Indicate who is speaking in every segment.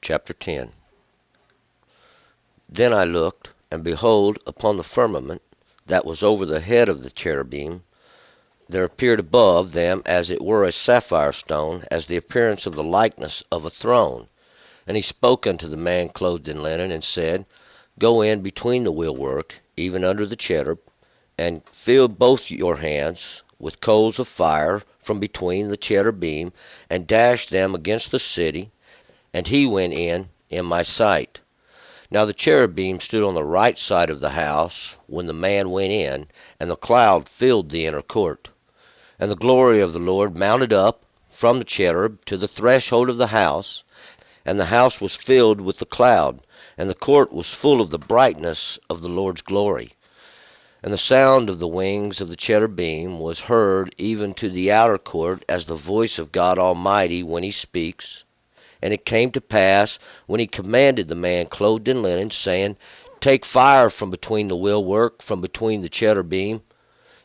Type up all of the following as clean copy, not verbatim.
Speaker 1: Chapter 10. Then I looked, and behold, upon the firmament that was over the head of the cherubim, there appeared above them as it were a sapphire stone, as the appearance of the likeness of a throne. And he spoke unto the man clothed in linen, and said, Go in between the wheelwork, even under the cherub, and fill both your hands with coals of fire from between the cherubim, and dash them against the city. And he went in my sight. Now the cherubim stood on the right side of the house when the man went in, and the cloud filled the inner court. And the glory of the Lord mounted up from the cherub to the threshold of the house, and the house was filled with the cloud, and the court was full of the brightness of the Lord's glory. And the sound of the wings of the cherubim was heard even to the outer court, as the voice of God Almighty when he speaks. And it came to pass, when he commanded the man clothed in linen, saying, Take fire from between the wheelwork, from between the cherubim.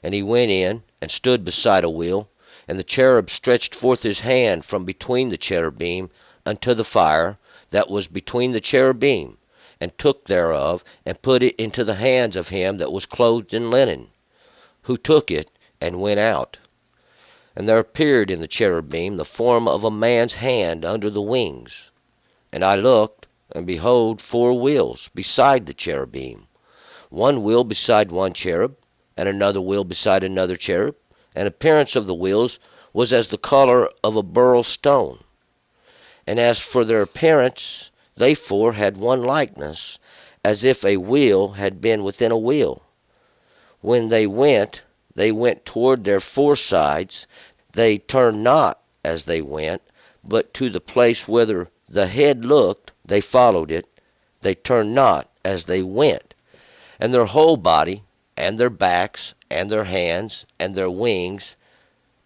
Speaker 1: And he went in, and stood beside a wheel. And the cherub stretched forth his hand from between the cherubim unto the fire that was between the cherubim, and took thereof, and put it into the hands of him that was clothed in linen, who took it, and went out. And there appeared in the cherubim the form of a man's hand under the wings. And I looked, and behold 4 wheels beside the cherubim, one wheel beside one cherub, and another wheel beside another cherub. And appearance of the wheels was as the color of a beryl stone. And as for their appearance, they 4 had one likeness, as if a wheel had been within a wheel. When they went toward their 4 sides. They turned not as they went, but to the place whither the head looked, they followed it. They turned not as they went. And their whole body, and their backs, and their hands, and their wings,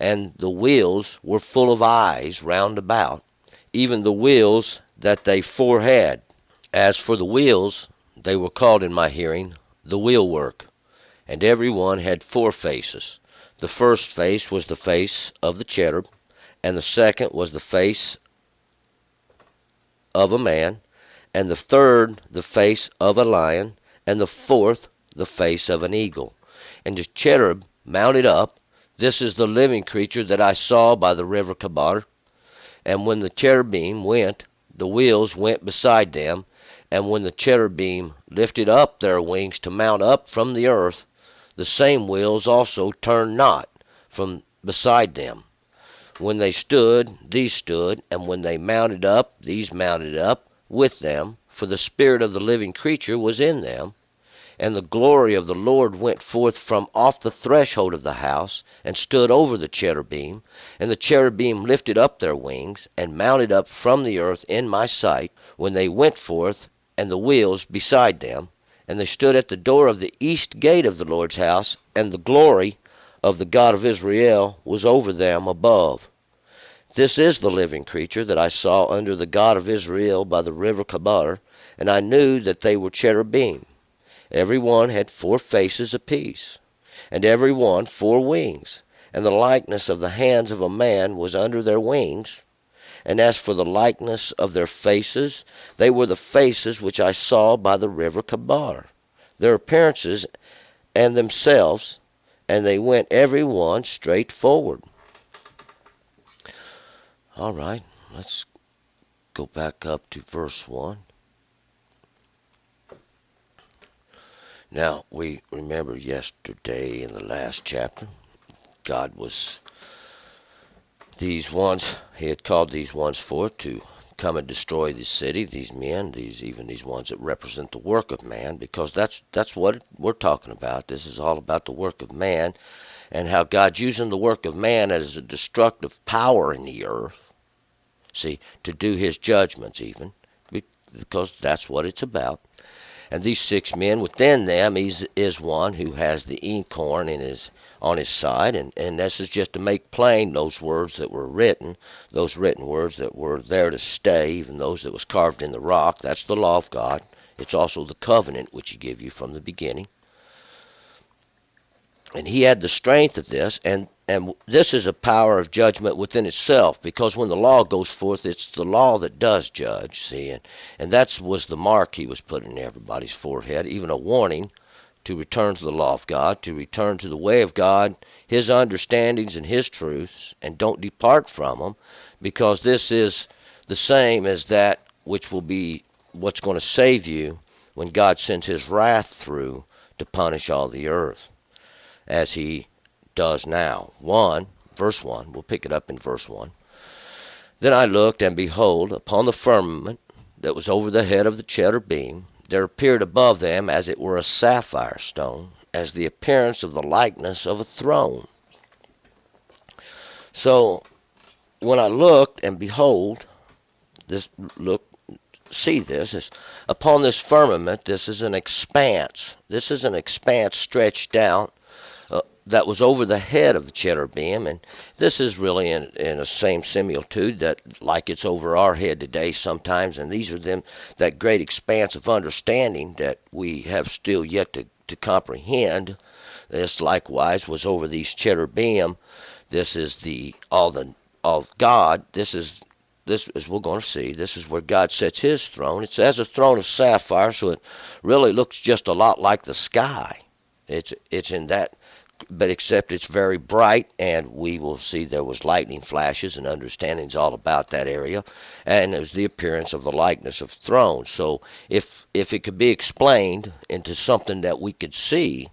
Speaker 1: and the wheels were full of eyes round about, even the wheels that they 4 had. As for the wheels, they were called in my hearing the wheelwork, and every one had 4 faces. The first face was the face of the cherub, and the second was the face of a man, and the third the face of a lion, and the fourth the face of an eagle. And the cherub mounted up. This is the living creature that I saw by the river Kabar. And when the cherubim went, the wheels went beside them. And when the cherubim lifted up their wings to mount up from the earth, the same wheels also turned not from beside them. When they stood, these stood, and when they mounted up, these mounted up with them, for the spirit of the living creature was in them. And the glory of the Lord went forth from off the threshold of the house, and stood over the cherubim. And the cherubim lifted up their wings, and mounted up from the earth in my sight, when they went forth, and the wheels beside them. And they stood at the door of the east gate of the Lord's house, and the glory of the God of Israel was over them above. This is the living creature that I saw under the God of Israel by the river Kabar, and I knew that they were cherubim. Every one had 4 faces apiece, and every one 4 wings, and the likeness of the hands of a man was under their wings. And as for the likeness of their faces, they were the faces which I saw by the river Kabar, their appearances and themselves, and they went every one straight forward. All right, let's go back up to verse 1. Now, we remember yesterday in the last chapter, God was he had called these ones forth to come and destroy the city, these men, even these ones that represent the work of man, because that's what we're talking about. This is all about the work of man, and how God's using the work of man as a destructive power in the earth, see, to do his judgments even, because that's what it's about. And these 6 men, within them is one who has the inkhorn on his side, and this is just to make plain those words that were written, those written words that were there to stay, even those that was carved in the rock. That's the law of God. It's also the covenant which he gave you from the beginning. And he had the strength of this, and this is a power of judgment within itself, because when the law goes forth, it's the law that does judge, see, and that was the mark he was putting in everybody's forehead, even a warning to return to the law of God, to return to the way of God, his understandings and his truths, and don't depart from them, because this is the same as that which will be what's going to save you when God sends his wrath through to punish all the earth, as he does now. 1, verse 1, we'll pick it up in verse 1. Then I looked, and behold, upon the firmament that was over the head of the cherubim, there appeared above them as it were a sapphire stone, as the appearance of the likeness of a throne. So when I looked, and behold, see this, is upon this firmament, this is an expanse. This is an expanse stretched out that was over the head of the cherubim, and this is really in the same similitude that like it's over our head today sometimes, and these are them, that great expanse of understanding that we have still yet to comprehend. This likewise was over these cherubim. This is all of God. This is as we're going to see, this is where God sets his throne. It's as a throne of sapphire, so it really looks just a lot like the sky. It's in that, but except it's very bright, and we will see there was lightning flashes and understandings all about that area, and it was the appearance of the likeness of thrones. So if it could be explained into something that we could see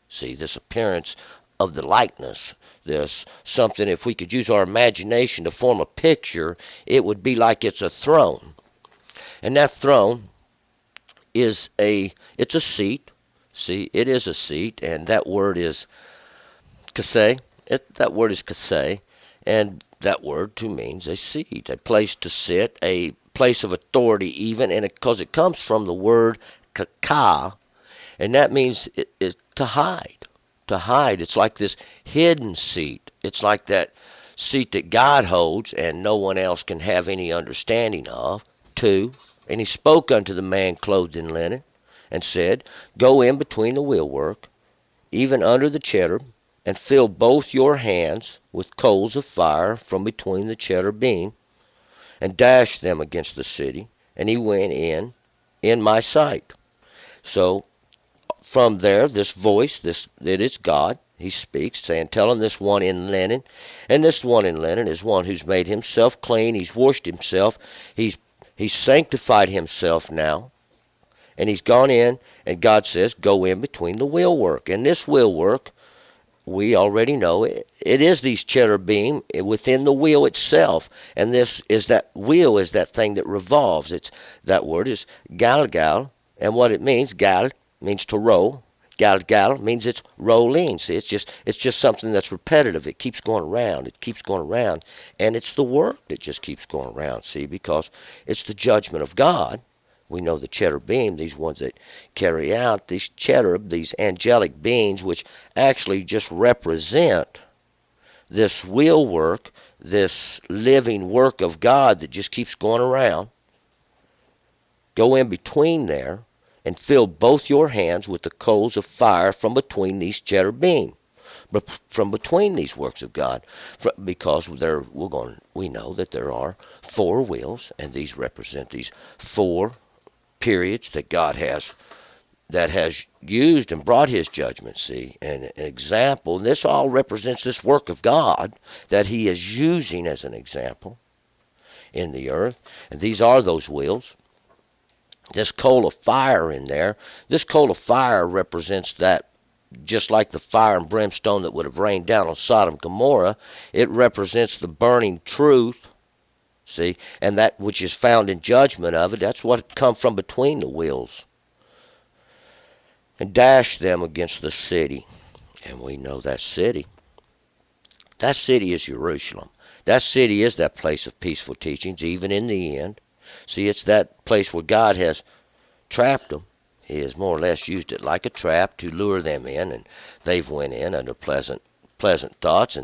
Speaker 1: this appearance of the likeness, this something, if we could use our imagination to form a picture, it would be like it's a throne. And that throne it's a seat. See, it is a seat, and that word is kaseh. That word is kaseh, and that word too means a seat, a place to sit, a place of authority even, and because it comes from the word kaka, and that means it is to hide. To hide. It's like this hidden seat. It's like that seat that God holds and no one else can have any understanding of. 2, and he spoke unto the man clothed in linen, and said, Go in between the wheelwork, even under the cherub, and fill both your hands with coals of fire from between the cherubim, and dash them against the city. And he went in my sight. So from there, this voice, that it's God, he speaks, saying, telling this one in linen, and this one in linen is one who's made himself clean. He's washed himself. He's sanctified himself now, and he's gone in, and God says, go in between the wheelwork. And this wheelwork, we already know, it is these cherubim within the wheel itself. And this is that wheel is that thing that revolves. That word is galgal, and what it means, gal means to roll. Galgal means it's rolling. See, it's just something that's repetitive. It keeps going around. It keeps going around, and it's the work that just keeps going around. See, because it's the judgment of God. We know the cherubim, these ones that carry out, these cherub, these angelic beings, which actually just represent this wheel work, this living work of God that just keeps going around. Go in between there and fill both your hands with the coals of fire from between these cherubim, from between these works of God, because we know that there are 4 wheels, and these represent these 4 periods that God has used and brought his judgment. See, and an example, and this all represents this work of God that he is using as an example in the earth, and these are those wheels. This coal of fire in there, this coal of fire represents that, just like the fire and brimstone that would have rained down on Sodom and Gomorrah, it represents the burning truth. See, and that which is found in judgment of it, that's what come from between the wheels. And dash them against the city. And we know that city is Jerusalem. That city is that place of peaceful teachings, even in the end. See, it's that place where God has trapped them. He has more or less used it like a trap to lure them in, and they've went in under pleasant thoughts,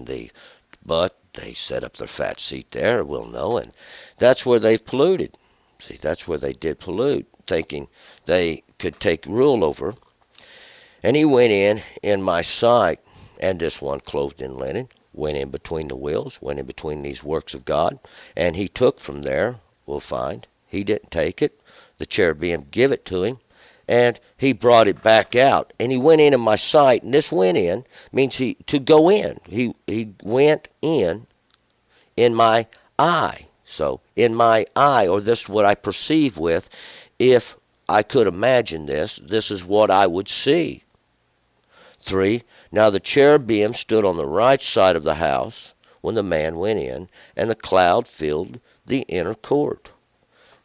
Speaker 1: but they set up their fat seat there, we'll know, and that's where they've polluted. See, that's where they did pollute, thinking they could take rule over. And he went in my sight. And this one clothed in linen went in between the wheels, went in between these works of God, and he took from there, we'll find. He didn't take it. The cherubim give it to him, and he brought it back out. And he went in my sight, and this went in means to go in. He went in my eye. So in my eye, or this is what I perceive with, if I could imagine this is what I would see. 3. Now the cherubim stood on the right side of the house when the man went in, and the cloud filled the inner court.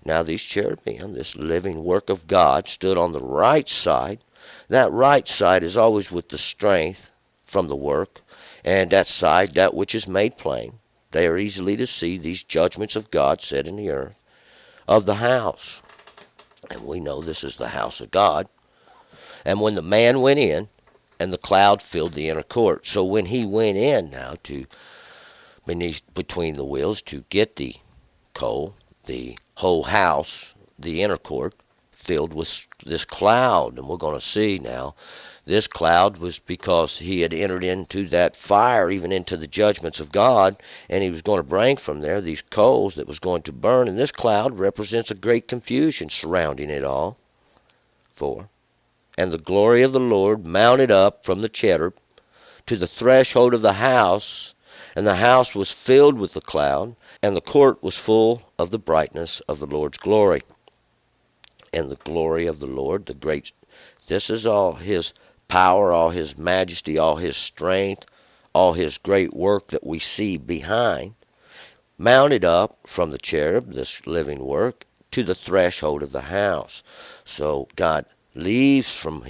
Speaker 1: Now these cherubim, this living work of God, stood on the right side. That right side is always with the strength from the work, and that side, that which is made plain. They are easily to see these judgments of God set in the earth, of the house. And we know this is the house of God. And when the man went in, and the cloud filled the inner court. So when he went in now to between the wheels to get the coal, the whole house, the inner court, filled with this cloud. And we're going to see now, this cloud was because he had entered into that fire, even into the judgments of God, and he was going to bring from there these coals that was going to burn. And this cloud represents a great confusion surrounding it all. 4. And the glory of the Lord mounted up from the cherub to the threshold of the house, and the house was filled with the cloud, and the court was full of the brightness of the Lord's glory. And the glory of the Lord, this is all his power, all his majesty, all his strength, all his great work that we see behind, mounted up from the cherub, this living work, to the threshold of the house. So God leaves from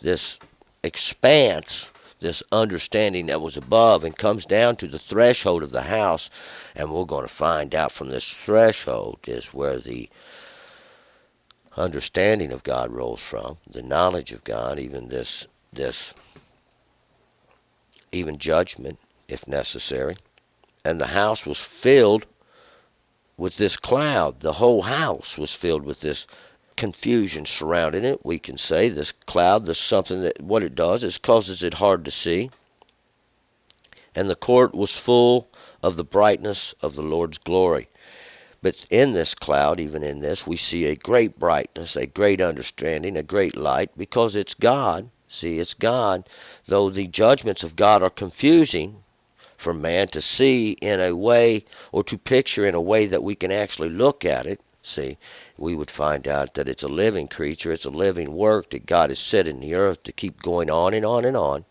Speaker 1: this expanse, this understanding that was above, and comes down to the threshold of the house. And we're going to find out from this threshold is where the understanding of God rolls from, the knowledge of God, even even judgment if necessary. And the house was filled with this cloud. The whole house was filled with this confusion surrounding it. We can say this cloud, this something that what it does is causes it hard to see. And the court was full of the brightness of the Lord's glory. But in this cloud, even in this, we see a great brightness, a great understanding, a great light, because it's God. See, it's God. Though the judgments of God are confusing for man to see in a way, or to picture in a way that we can actually look at it, see, we would find out that it's a living creature, it's a living work that God has set in the earth to keep going on and on and on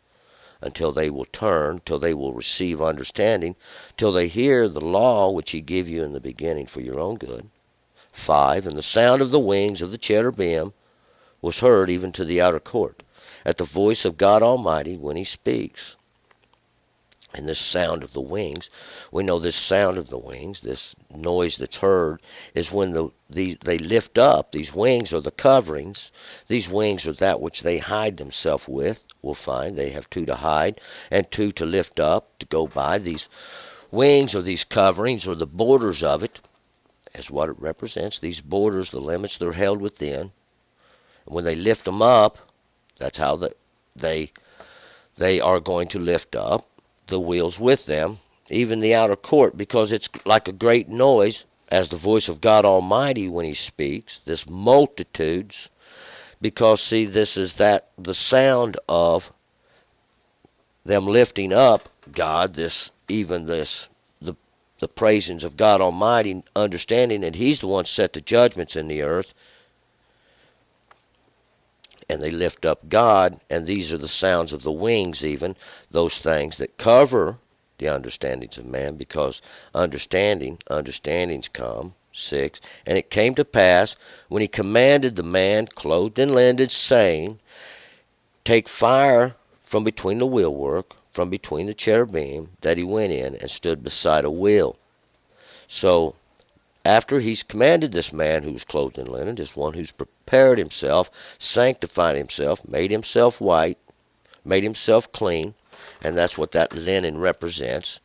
Speaker 1: until they will turn, till they will receive understanding, till they hear the law which he gave you in the beginning for your own good. 5. And the sound of the wings of the cherubim was heard even to the outer court, at the voice of God Almighty when he speaks. And this sound of the wings, we know this sound of the wings, this noise that's heard, is when they lift up. These wings are the coverings. These wings are that which they hide themselves with. We'll find they have 2 to hide and 2 to lift up, to go by. These wings or these coverings or the borders of it is what it represents. These borders, the limits, they're held within. And when they lift them up, that's how they are going to lift up the wheels with them, even the outer court, because it's like a great noise, as the voice of God Almighty when he speaks, this multitudes, because see, this is the sound of them lifting up God, the praisings of God Almighty, understanding that he's the one set the judgments in the earth, and they lift up God, and these are the sounds of the wings, even those things that cover the understandings of man, because understandings come. 6. And it came to pass, when he commanded the man clothed in linen, saying, take fire from between the wheelwork, from between the cherubim, that he went in and stood beside a wheel. So after he's commanded this man who was clothed in linen, this one who's prepared himself, sanctified himself, made himself white, made himself clean, and that's what that linen represents,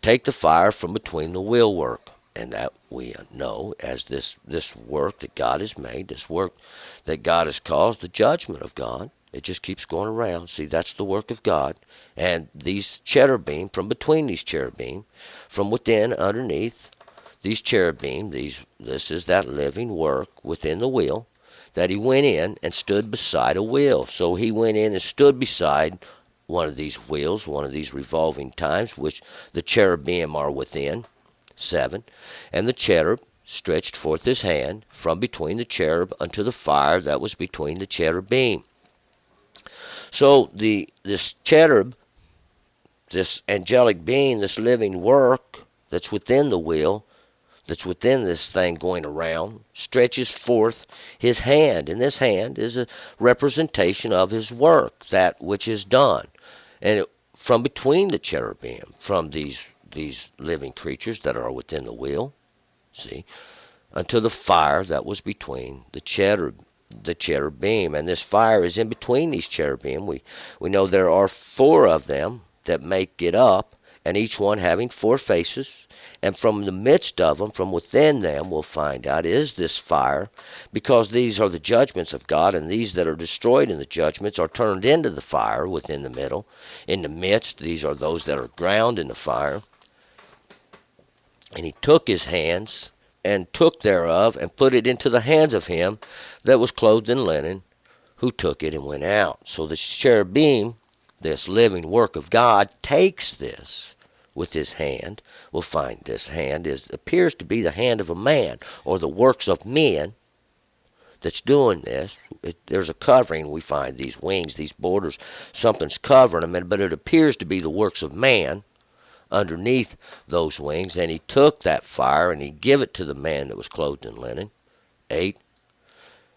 Speaker 1: take the fire from between the wheelwork. And that we know as this work that God has made, this work that God has caused, the judgment of God. It just keeps going around. See, that's the work of God. And these cherubim, from between these cherubim, from within, underneath these cherubim, this is that living work within the wheel, that he went in and stood beside a wheel. So he went in and stood beside one of these wheels, one of these revolving times, which the cherubim are within, 7. And the cherub stretched forth his hand from between the cherub unto the fire that was between the cherubim. So this cherub, this angelic being, this living work that's within the wheel, that's within this thing going around, stretches forth his hand. And this hand is a representation of his work, that which is done. And from between the cherubim, from these living creatures that are within the wheel, see, unto the fire that was between the cherubim. And this fire is in between these cherubim. We know there are 4 of them that make it up, and each one having 4 faces. And from the midst of them, from within them, we'll find out, is this fire, because these are the judgments of God, and these that are destroyed in the judgments are turned into the fire within the middle. In the midst, these are those that are drowned in the fire. And he took his hands, and took thereof, and put it into the hands of him that was clothed in linen, who took it and went out. So the cherubim, this living work of God, takes this with his hand. We'll find this hand appears to be the hand of a man, or the works of men that's doing this. There's a covering. We find these wings, these borders, something's covering them, but it appears to be the works of man underneath those wings. And he took that fire, and he gave it to the man that was clothed in linen. 8.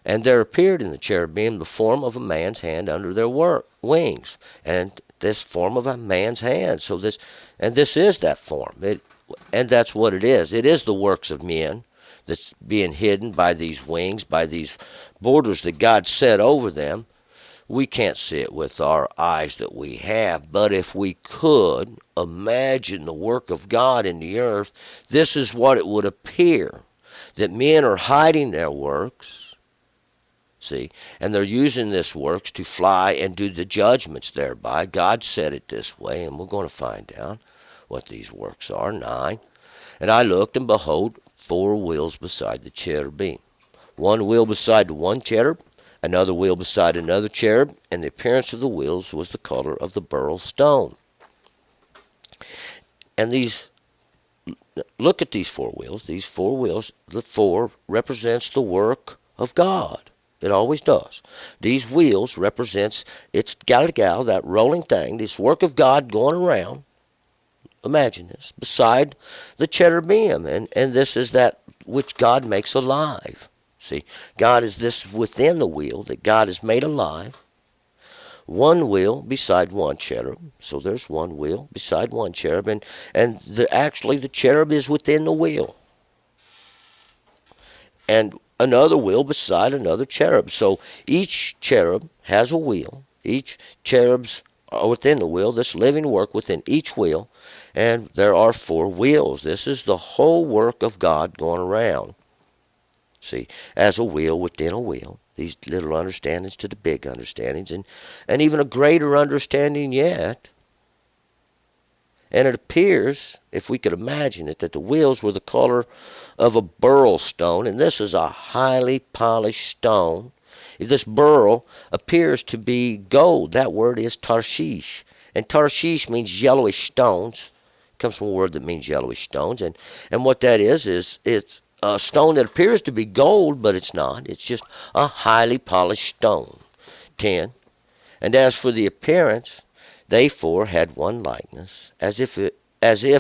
Speaker 1: And there appeared in the cherubim the form of a man's hand under their wings, and this form of a man's hand. So this is that form, and that's what it is. It is the works of men that's being hidden by these wings, by these borders that God set over them. We can't see it with our eyes that we have, but if we could imagine the work of God in the earth, this is what it would appear, that men are hiding their works. See, and they're using this works to fly and do the judgments thereby. God said it this way, and we're going to find out what these works are. 9. And I looked, and behold, 4 wheels beside the cherubim. 1 wheel beside the one cherub, another wheel beside another cherub, and the appearance of the wheels was the color of the beryl stone. And look at these 4 wheels. These 4 wheels, the 4 represents the work of God. It always does. These wheels represents, it's gal, that rolling thing, this work of God going around. Imagine this, beside the cherubim. And this is that which God makes alive. See, God is this within the wheel that God has made alive. 1 wheel beside 1 cherub. So there's 1 wheel beside 1 cherub. And actually the cherub is within the wheel. And another wheel beside another cherub. So each cherub has a wheel. Each cherubs are within the wheel, this living work within each wheel. And there are 4 wheels. This is the whole work of God going around. See, as a wheel within a wheel. These little understandings to the big understandings. And even a greater understanding yet. And it appears, if we could imagine it, that the wheels were the color of a beryl stone, and this is a highly polished stone. If this beryl appears to be gold, that word is Tarshish. And Tarshish means yellowish stones. It comes from a word that means yellowish stones. And what that is it's a stone that appears to be gold, but it's not. It's just a highly polished stone. 10. And as for the appearance, they 4 had one likeness, as if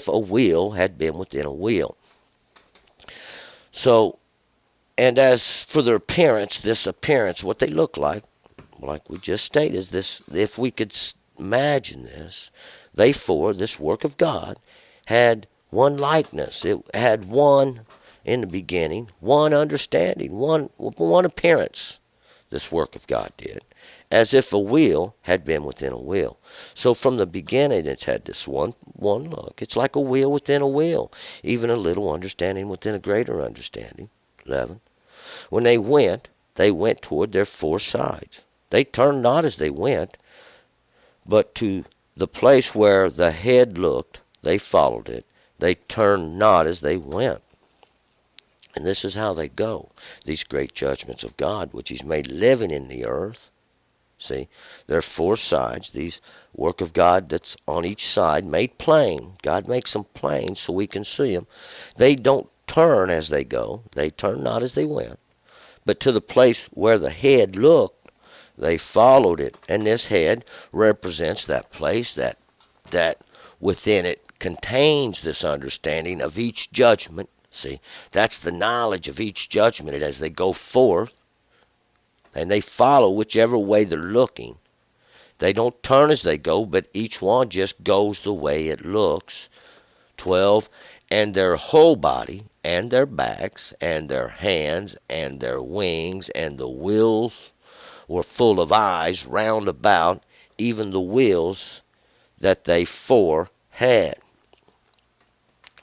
Speaker 1: a wheel had been within a wheel. So, and as for their appearance, this appearance, what they look like we just stated, is this. If we could imagine this, they 4, this work of God, had one likeness. It had one in the beginning, one understanding, one appearance. This work of God did, as if a wheel had been within a wheel. So from the beginning, it's had this one look. It's like a wheel within a wheel, even a little understanding within a greater understanding. 11. When they went toward their 4 sides. They turned not as they went, but to the place where the head looked, they followed it. They turned not as they went. And this is how they go, these great judgments of God, which He's made living in the earth. See, there are four sides, these work of God that's on each side, made plain. God makes them plain so we can see them. They don't turn as they go. They turn not as they went. But to the place where the head looked, they followed it. And this head represents that place that within it contains this understanding of each judgment. See, that's the knowledge of each judgment as they go forth. And they follow whichever way they're looking. They don't turn as they go, but each one just goes the way it looks. 12, and their whole body, and their backs, and their hands, and their wings, and the wheels were full of eyes round about, even the wheels that they four had.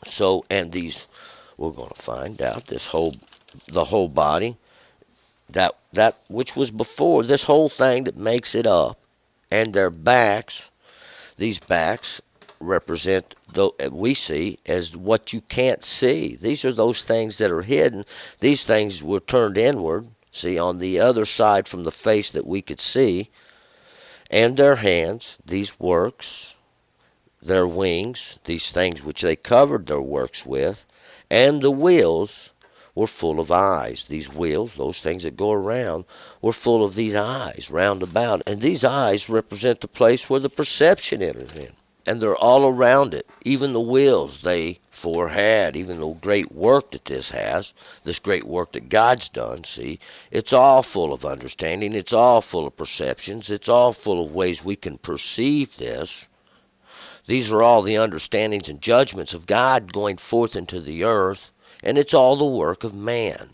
Speaker 1: So, and these, we're going to find out, the whole body, that which was before, this whole thing that makes it up, and their backs, these backs represent, we see, as what you can't see. These are those things that are hidden. These things were turned inward, see, on the other side from the face that we could see. And their hands, these works, their wings, these things which they covered their works with, and the wheels were full of eyes. These wheels, those things that go around, were full of these eyes round about. And these eyes represent the place where the perception enters in. And they're all around it. Even the wheels they four had, even the great work that this has, this great work that God's done, see, it's all full of understanding. It's all full of perceptions. It's all full of ways we can perceive this. These are all the understandings and judgments of God going forth into the earth. And it's all the work of man.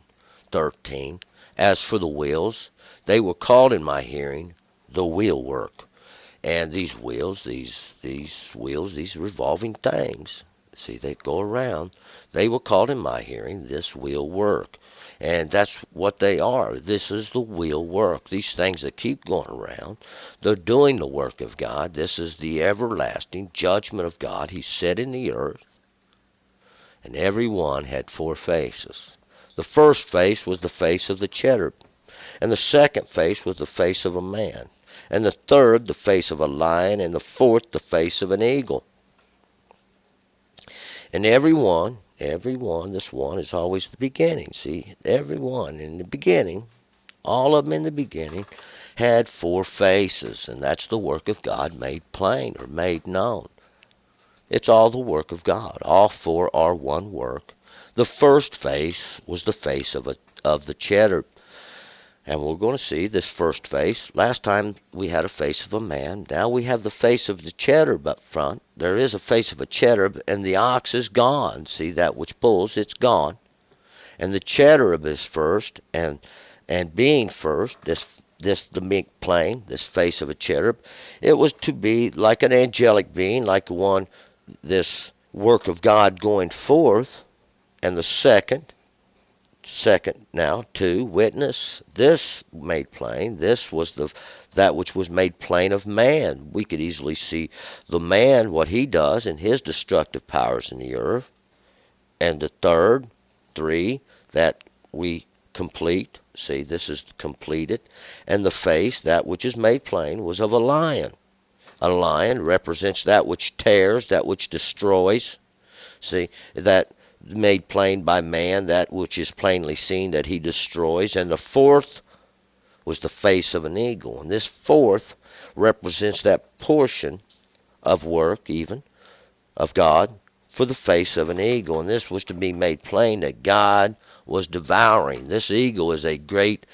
Speaker 1: 13. As for the wheels, they were called in my hearing the wheel work. And these wheels, these wheels, these revolving things, see, they go around. They were called in my hearing this wheel work. And that's what they are. This is the wheel work. These things that keep going around, they're doing the work of God. This is the everlasting judgment of God He set in the earth. And every one had four faces. The first face was the face of the cherub, and the second face was the face of a man, and the third the face of a lion, and the fourth the face of an eagle. And every one, this one is always the beginning. See, every one in the beginning, all of them in the beginning, had four faces, and that's the work of God made plain or made known. It's all the work of God. All four are one work. The first face was the face of the cherub. And we're going to see this first face. Last time we had a face of a man. Now we have the face of the cherub up front. There is a face of a cherub, and the ox is gone. See, that which pulls, it's gone. And the cherub is first, and being first, the make plain, this face of a cherub, it was to be like an angelic being, like one, this work of God going forth. And the second now, two, witness, this made plain. This was that which was made plain of man. We could easily see the man, what he does, and his destructive powers in the earth. And the third, 3, that we complete. See, this is completed. And the face, that which is made plain, was of a lion. A lion represents that which tears, that which destroys. See, that made plain by man, that which is plainly seen that he destroys. And the fourth was the face of an eagle. And this fourth represents that portion of work, even, of God, for the face of an eagle. And this was to be made plain that God was devouring. This eagle is a great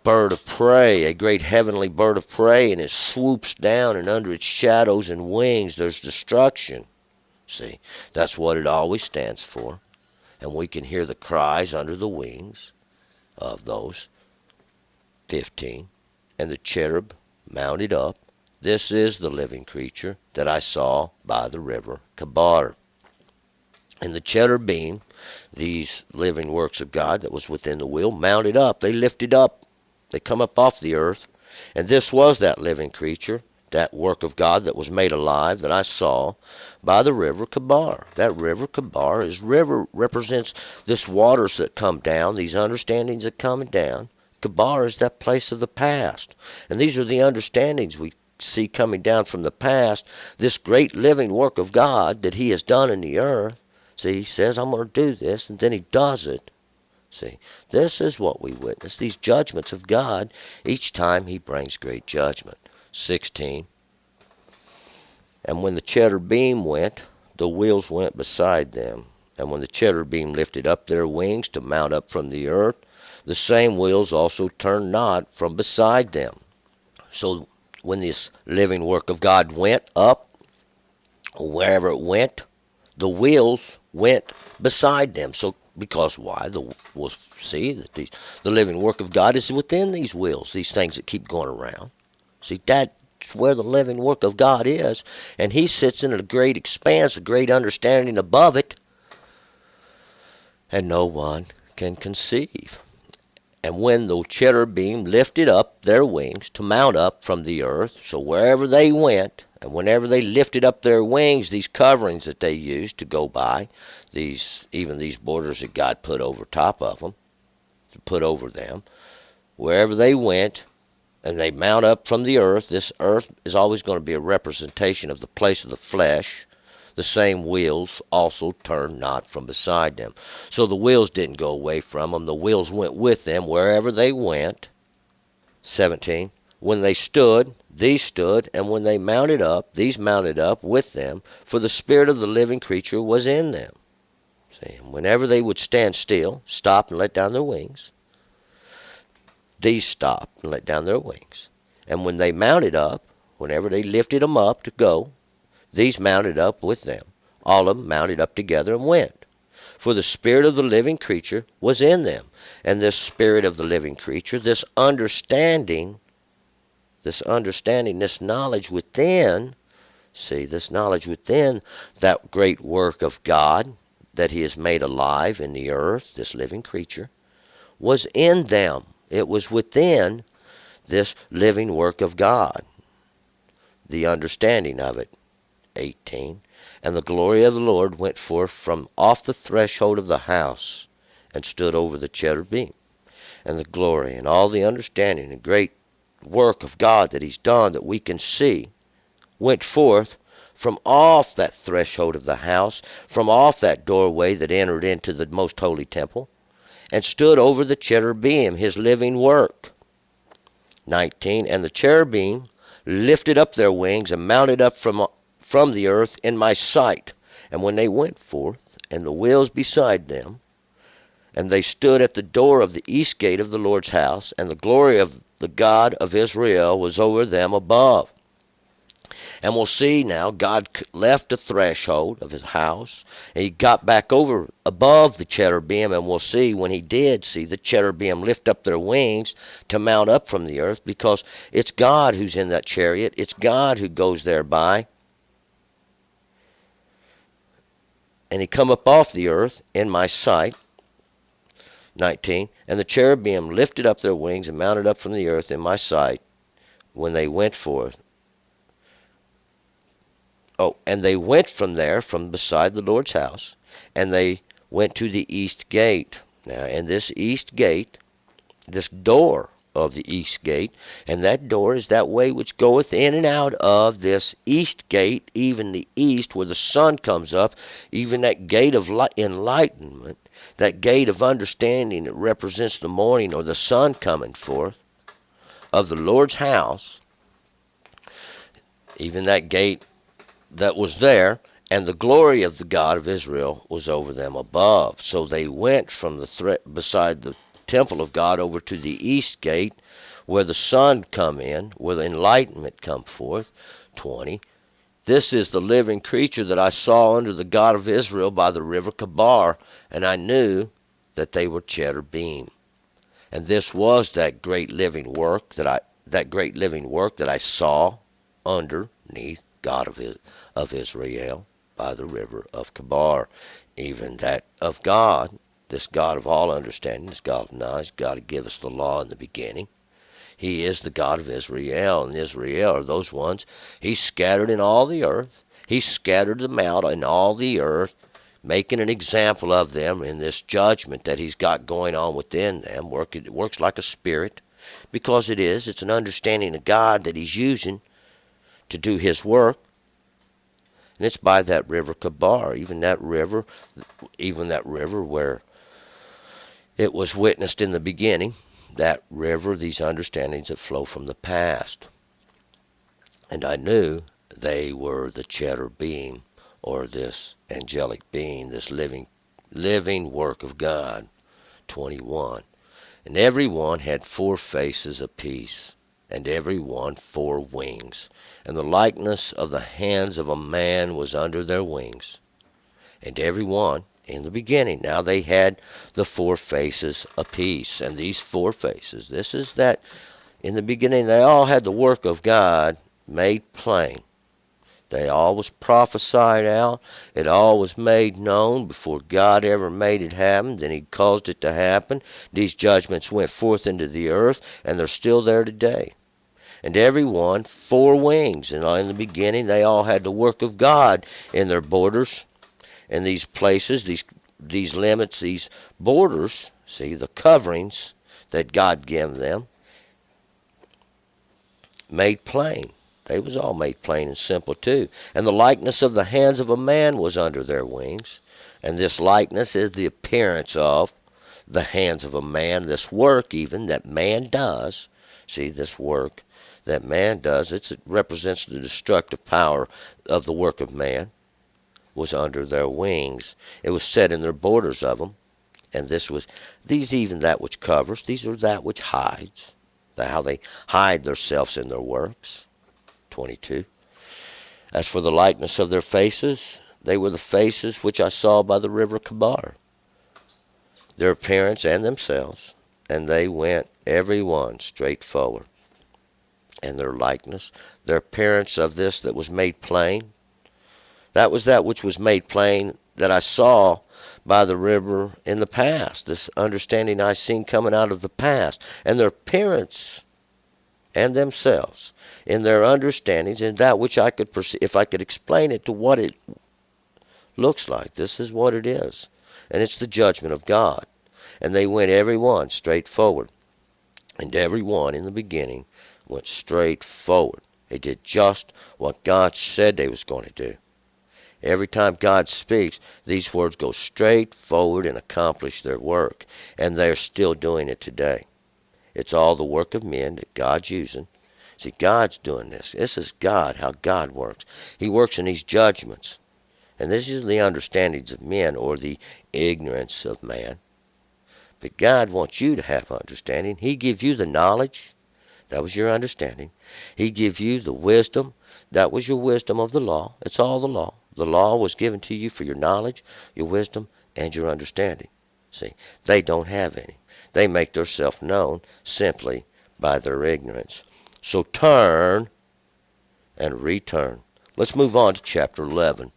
Speaker 1: bird of prey, a great heavenly bird of prey, and it swoops down, and under its shadows and wings there's destruction. See, that's what it always stands for. And we can hear the cries under the wings of those. 15. And the cherub mounted up. This is the living creature that I saw by the river Kabar. And the cherubim, these living works of God that was within the wheel, mounted up. They lifted up. They come up off the earth, And this was that living creature, that work of God that was made alive that I saw by the river Kabar. That river Kabar represents this waters that come down, these understandings that come down. Kabar is that place of the past. And these are the understandings we see coming down from the past, this great living work of God that he has done in the earth. See, he says, I'm going to do this, and then he does it. See, this is what we witness, these judgments of God. Each time he brings great judgment. 16. And when the cherubim went, the wheels went beside them. And when the cherubim lifted up their wings to mount up from the earth, the same wheels also turned not from beside them. So when this living work of God went up, wherever it went, the wheels went beside them. So because why? We'll see that the living work of God is within these wheels, these things that keep going around. See, that's where the living work of God is, and he sits in a great expanse, a great understanding above it, and no one can conceive. And when the cherubim lifted up their wings to mount up from the earth, so wherever they went, and whenever they lifted up their wings, these coverings that they used to go by, even these borders that God put over top of them, to put over them, wherever they went, and they mount up from the earth, this earth is always going to be a representation of the place of the flesh. The same wheels also turned not from beside them. So the wheels didn't go away from them. The wheels went with them wherever they went. 17. When they stood, these stood, and when they mounted up, these mounted up with them, for the spirit of the living creature was in them. See, and whenever they would stand still, stop and let down their wings, these stopped and let down their wings. And when they mounted up, whenever they lifted them up to go, these mounted up with them. All of them mounted up together and went. For the spirit of the living creature was in them. And this spirit of the living creature, this understanding, this knowledge within, see, this knowledge within that great work of God that he has made alive in the earth, this living creature, was in them. It was within this living work of God, the understanding of it. 18. And the glory of the Lord went forth from off the threshold of the house, and stood over the cherubim. And the glory and all the understanding and great work of God that he's done that we can see went forth from off that threshold of the house, from off that doorway that entered into the most holy temple, and stood over the cherubim, his living work. 19. And the cherubim lifted up their wings and mounted up from the earth in my sight. And when they went forth, and the wheels beside them, and they stood at the door of the east gate of the Lord's house, and the glory of the God of Israel was over them above. And we'll see now, God left the threshold of his house, and he got back over above the cherubim, and we'll see when he did see the cherubim lift up their wings to mount up from the earth, because it's God who's in that chariot. It's God who goes thereby. And he come up off the earth in my sight. 19. And the cherubim lifted up their wings and mounted up from the earth in my sight when they went forth. Oh, and they went from there, from beside the Lord's house, and they went to the east gate. Now, in this east gate, this door of the east gate, and that door is that way which goeth in and out of this east gate, even the east, where the sun comes up, even that gate of enlightenment, that gate of understanding that represents the morning or the sun coming forth of the Lord's house, even that gate that was there, and the glory of the God of Israel was over them above. So they went from the beside the temple of God over to the east gate, where the sun come in, where the enlightenment come forth. 20. This is the living creature that I saw under the God of Israel by the river Kabar, and I knew that they were cherubim. And this was that great living work that I saw underneath God of Israel by the river of Kabar, even that of God, this God of all understanding, this God of knowledge, God who gave us the law in the beginning. He is the God of Israel, and Israel are those ones He's scattered in all the earth. He's scattered them out in all the earth, making an example of them in this judgment that He's got going on within them. It works like a spirit, because it is. It's an understanding of God that He's using to do His work. And it's by that river Kabar, even that river where it was witnessed in the beginning, that river, these understandings that flow from the past. And I knew they were the cherubim, or this angelic being, this living work of God. 21. And every one had 4 faces apiece, and every one 4 wings. And the likeness of the hands of a man was under their wings. And every one, in the beginning, now they had the 4 faces apiece. And these 4 faces, this is that in the beginning they all had the work of God made plain. They all was prophesied out. It all was made known before God ever made it happen. Then He caused it to happen. These judgments went forth into the earth, and they're still there today. And every one 4 wings. And in the beginning they all had the work of God in their borders. And these places, these limits, these borders, see, the coverings that God gave them, made plain. They was all made plain and simple too. And the likeness of the hands of a man was under their wings. And this likeness is the appearance of the hands of a man, this work even that man does. See, this work that man does, it represents the destructive power of the work of man, was under their wings. It was set in their borders of them. And these even that which covers, these are that which hides. How they hide themselves in their works. 22. As for the likeness of their faces, they were the faces which I saw by the river Kabar, their appearance and themselves, and they went every one straight forward. And their likeness, their appearance of this that was made plain, that was that which was made plain that I saw by the river in the past, this understanding I seen coming out of the past, and their appearance and themselves, in their understandings, and that which I could perceive, if I could explain it to what it looks like. This is what it is. And it's the judgment of God. And they went every one straight forward. And every one in the beginning went straight forward. They did just what God said they was going to do. Every time God speaks, these words go straight forward and accomplish their work. And they're still doing it today. It's all the work of men that God's using. See, God's doing this. This is God, how God works. He works in these judgments. And this is the understandings of men, or the ignorance of man. But God wants you to have understanding. He gives you the knowledge. That was your understanding. He gives you the wisdom. That was your wisdom of the law. It's all the law. The law was given to you for your knowledge, your wisdom, and your understanding. See, they don't have any. They make themselves known simply by their ignorance. So turn and return. Let's move on to chapter 11.